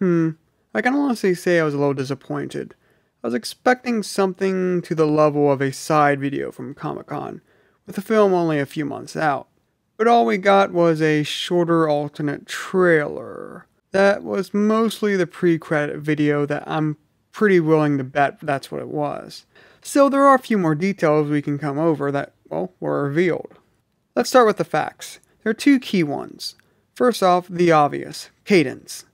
I can honestly say I was a little disappointed. I was expecting something to the level of a side video from Comic-Con, with the film only a few months out. But all we got was a shorter alternate trailer. That was mostly the pre-credit video that I'm pretty willing to bet that's what it was. Still, there are a few more details we can come over that, well, were revealed. Let's start with the facts. There are two key ones. First off, the obvious, Cadence.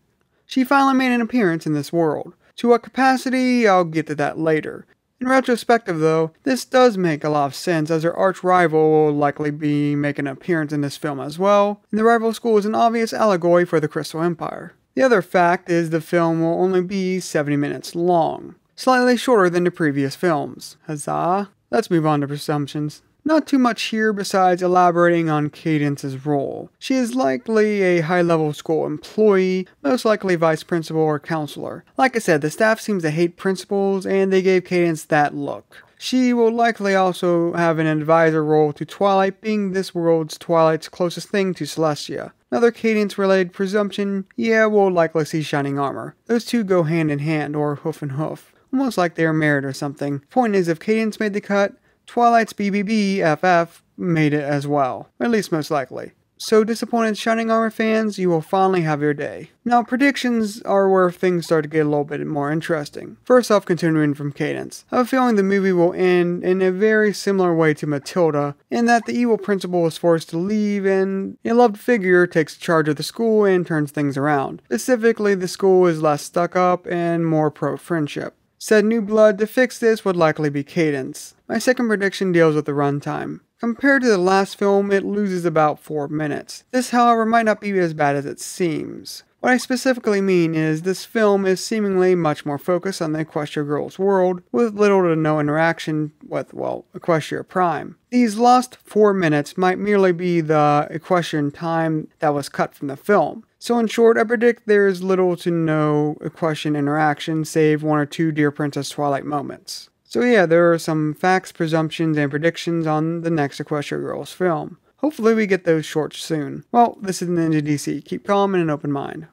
She finally made an appearance in this world. To what capacity, I'll get to that later. In retrospective though, this does make a lot of sense as her arch rival will likely be making an appearance in this film as well, and the rival school is an obvious allegory for the Crystal Empire. The other fact is the film will only be 70 minutes long, slightly shorter than the previous films. Huzzah! Let's move on to Presumptions. Not too much here besides elaborating on Cadence's role. She is likely a high-level school employee, most likely vice principal or counselor. Like I said, the staff seems to hate principals, and they gave Cadence that look. She will likely also have an advisor role to Twilight, being this world's Twilight's closest thing to Celestia. Another Cadence-related presumption, yeah, we'll likely see shining armor. Those two go hand in hand, or hoof and hoof. Almost like they are married or something. Point is, if Cadence made the cut, Twilight's BBB made it as well, or at least most likely. So disappointed Shining Armor fans, you will finally have your day. Now predictions are where things start to get a little bit more interesting. First off, continuing from Cadence. I have a feeling the movie will end in a very similar way to Matilda, in that the evil principal is forced to leave and a loved figure takes charge of the school and turns things around. Specifically, the school is less stuck up and more pro-friendship. Said new blood to fix this would likely be Cadence. My second prediction deals with the runtime. Compared to the last film, it loses about 4 minutes. This, however, might not be as bad as it seems. What I specifically mean is this film is seemingly much more focused on the Equestria Girls world, with little to no interaction with, well, Equestria Prime. These lost 4 minutes might merely be the equestrian time that was cut from the film. So in short, I predict there is little to no equestrian interaction, save one or two Dear Princess Twilight moments. So yeah, there are some facts, presumptions, and predictions on the next Equestria Girls film. Hopefully we get those shorts soon. Well, this is Ninja DC. Keep calm and an open mind.